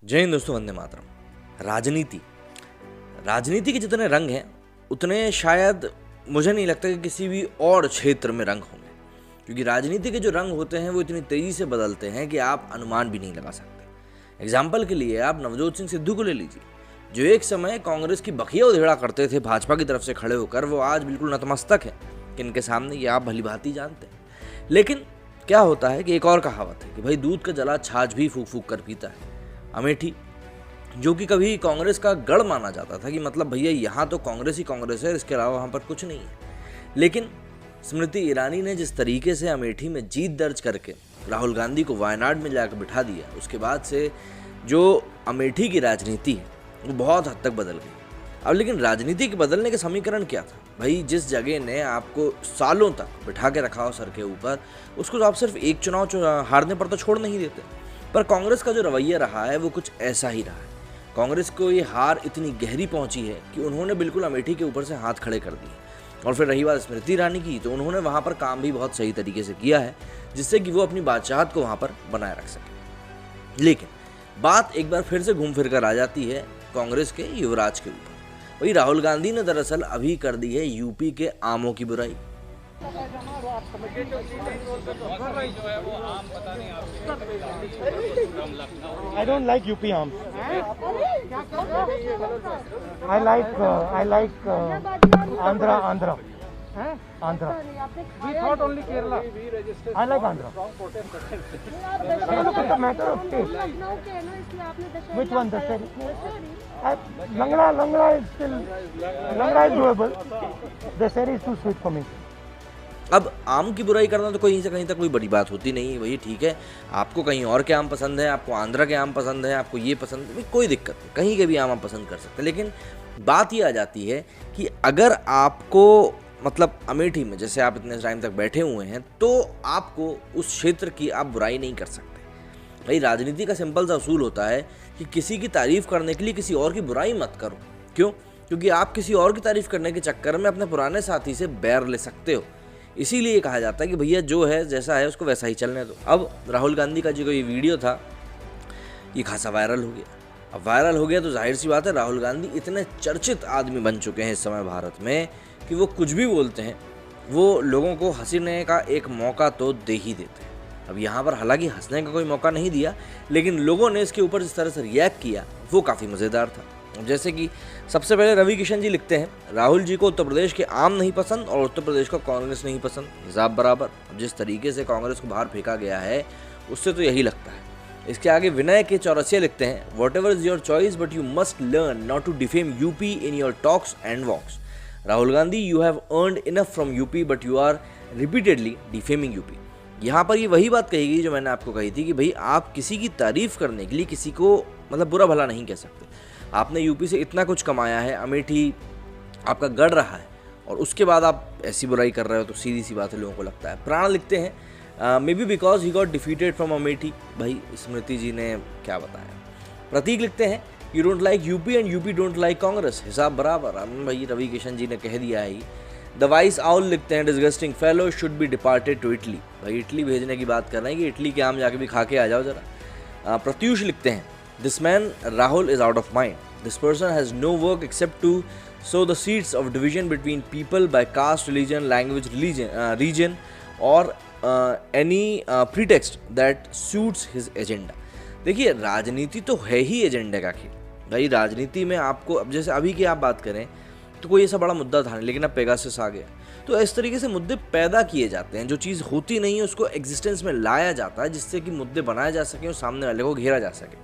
जय हिंद दोस्तों, वंदे मातरम। राजनीति के जितने रंग हैं उतने शायद मुझे नहीं लगता कि किसी भी और क्षेत्र में रंग होंगे, क्योंकि राजनीति के जो रंग होते हैं वो इतनी तेजी से बदलते हैं कि आप अनुमान भी नहीं लगा सकते। एग्जाम्पल के लिए आप नवजोत सिंह सिद्धू को ले लीजिए, जो एक समय कांग्रेस की बखिया उधेड़ा करते थे भाजपा की तरफ से खड़े होकर, वो आज बिल्कुल नतमस्तक है कि इनके सामने, ये आप भली भांति जानते हैं। लेकिन क्या होता है कि एक और कहावत है कि भाई दूध का जला छाछ भी फूक फूक कर पीता है। अमेठी, जो कि कभी कांग्रेस का गढ़ माना जाता था कि मतलब भैया यहाँ तो कांग्रेस ही कांग्रेस है, इसके अलावा वहाँ पर कुछ नहीं है, लेकिन स्मृति ईरानी ने जिस तरीके से अमेठी में जीत दर्ज करके राहुल गांधी को वायनाड में जाकर बिठा दिया, उसके बाद से जो अमेठी की राजनीति है वो बहुत हद तक बदल गई। अब लेकिन राजनीति के बदलने के समीकरण क्या था? भाई जिस जगह ने आपको सालों तक बिठा के रखा हो सर के ऊपर, उसको तो आप सिर्फ एक चुनाव हारने पर तो छोड़ नहीं देते। पर कांग्रेस का जो रवैया रहा है वो कुछ ऐसा ही रहा है। कांग्रेस को ये हार इतनी गहरी पहुंची है कि उन्होंने बिल्कुल अमेठी के ऊपर से हाथ खड़े कर दिए। और फिर रही बात स्मृति ईरानी की, तो उन्होंने वहाँ पर काम भी बहुत सही तरीके से किया है, जिससे कि वो अपनी बादशाहत को वहाँ पर बनाए रख सके। लेकिन बात एक बार फिर से घूम फिर कर आ जाती है कांग्रेस के युवराज के ऊपर। वही राहुल गांधी ने दरअसल अभी कर दी है यूपी के आमों की बुराई। I don't like UP arms. I like Andhra. We thought only Kerala. I like Andhra. Look at the matter of taste. Which one? The Langda is doable. The Seri is too sweet for me. अब आम की बुराई करना तो कहीं से कहीं तक कोई बड़ी बात होती नहीं है। वही ठीक है, आपको कहीं और के आम पसंद है, आपको आंध्रा के आम पसंद है, आपको ये पसंद है, कोई दिक्कत नहीं, कहीं के भी आम आप पसंद कर सकते हैं। लेकिन बात ये आ जाती है कि अगर आपको मतलब अमेठी में जैसे आप इतने टाइम तक बैठे हुए हैं, तो आपको उस क्षेत्र की आप बुराई नहीं कर सकते। भाई राजनीति का सिंपल सा असूल होता है कि किसी की तारीफ करने के लिए किसी और की बुराई मत करो। क्यों? क्योंकि आप किसी और की तारीफ करने के चक्कर में अपने पुराने साथी से बैर ले सकते हो। इसीलिए कहा जाता है कि भैया जो है जैसा है उसको वैसा ही चलने दो। अब राहुल गांधी का जो ये वीडियो था ये खासा वायरल हो गया। अब वायरल हो गया तो जाहिर सी बात है, राहुल गांधी इतने चर्चित आदमी बन चुके हैं इस समय भारत में कि वो कुछ भी बोलते हैं, वो लोगों को हंसने का एक मौका तो दे ही देते हैं। अब यहाँ पर हालांकि हंसने का कोई मौका नहीं दिया, लेकिन लोगों ने इसके ऊपर जिस तरह से रिएक्ट किया वो काफ़ी मज़ेदार था। जैसे कि सबसे पहले रवि किशन जी लिखते हैं, राहुल जी को उत्तर प्रदेश के आम नहीं पसंद और उत्तर प्रदेश को कांग्रेस नहीं पसंद, हिसाब बराबर। अब जिस तरीके से कांग्रेस को बाहर फेंका गया है उससे तो यही लगता है। इसके आगे विनय के चौरसिया लिखते हैं, whatever is your choice but you must learn not to defame UP in your talks and walks. Rahul Gandhi, you have earned enough from UP but you are repeatedly defaming UP. यहाँ पर ये वही बात कही गई जो मैंने आपको कही थी कि भाई आप किसी की तारीफ करने के लिए किसी को मतलब बुरा भला नहीं कह सकते। आपने यूपी से इतना कुछ कमाया है, अमेठी आपका गढ़ रहा है, और उसके बाद आप ऐसी बुराई कर रहे हो तो सीधी सी बात है लोगों को लगता है। प्राण लिखते हैं, may be because he got defeated from Amethi. भाई स्मृति जी ने क्या बताया। प्रतीक लिखते हैं, you don't like UP and UP don't like Congress, हिसाब बराबर। भाई रवि किशन जी ने कह दिया है। द वाइस आउल लिखते हैं, disgusting fellow should be departed to Italy. भाई इटली भेजने की बात कर रहे हैं कि इटली के आम जाके भी खा के आ जाओ जरा। प्रत्यूष लिखते हैं, this man Rahul is out of mind. This person has no work except to sow the seeds of division between people by caste, religion, language, region or any pretext that suits his agenda. देखिए राजनीति तो है ही एजेंडे का खेल। भाई राजनीति में आपको अब जैसे अभी की आप बात करें तो कोई ऐसा बड़ा मुद्दा था नहीं, लेकिन अब पेगासस आ गया, तो इस तरीके से मुद्दे पैदा किए जाते हैं। जो चीज़ होती नहीं है उसको एग्जिस्टेंस में लाया जाता है, जिससे कि मुद्दे बनाए जा सकें और सामने वाले को घेरा जा सके।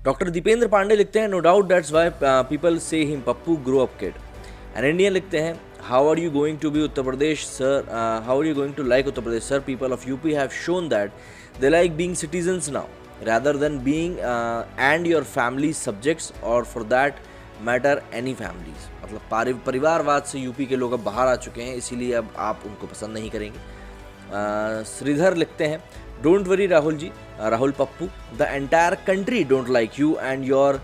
डॉक्टर दीपेंद्र पांडे लिखते हैं, no doubt that's why people say him Pappu grow up kid. An Indian लिखते हैं, how are you going to be Uttar Pradesh sir, how are you going to like Uttar Pradesh sir, people of UP have shown that they like being citizens now rather than being and your family subjects or for that matter any families. मतलब परिवारवाद से UP के लोग अब बाहर आ चुके हैं, इसीलिए अब आप उनको पसंद नहीं करेंगे। श्रीधर लिखते हैं, don't worry Rahul ji, Rahul Pappu, the entire country don't like you and your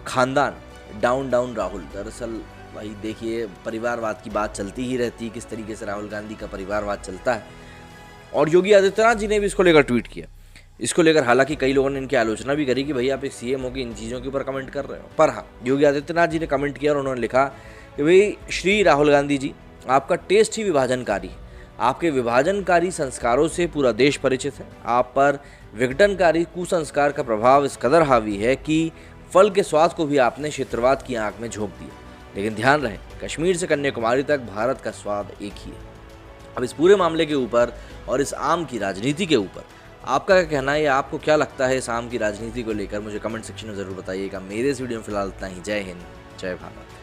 खानदान, डाउन डाउन राहुल। दरअसल भाई देखिए परिवारवाद की बात चलती ही रहती है, किस तरीके से राहुल गांधी का परिवारवाद चलता है। और योगी आदित्यनाथ जी ने भी इसको लेकर ट्वीट किया। इसको लेकर हालांकि कई लोगों ने इनकी आलोचना भी करी कि भाई आप एक सीएम हो कि इन चीज़ों के ऊपर कमेंट कर रहे हो। पर हाँ, योगी आदित्यनाथ जी ने कमेंट किया और उन्होंने लिखा कि भाई श्री राहुल गांधी जी, आपका टेस्ट ही विभाजनकारी है। आपके विभाजनकारी संस्कारों से पूरा देश परिचित है। आप पर विघटनकारी कुसंस्कार का प्रभाव इस कदर हावी है कि फल के स्वाद को भी आपने क्षेत्रवाद की आंख में झोंक दिया। लेकिन ध्यान रहे, कश्मीर से कन्याकुमारी तक भारत का स्वाद एक ही है। अब इस पूरे मामले के ऊपर और इस आम की राजनीति के ऊपर आपका क्या कहना है या आपको क्या लगता है इस आम की राजनीति को लेकर, मुझे कमेंट सेक्शन में ज़रूर बताइएगा। मेरे इस वीडियो में फिलहाल इतना ही। जय हिंद, जय भारत।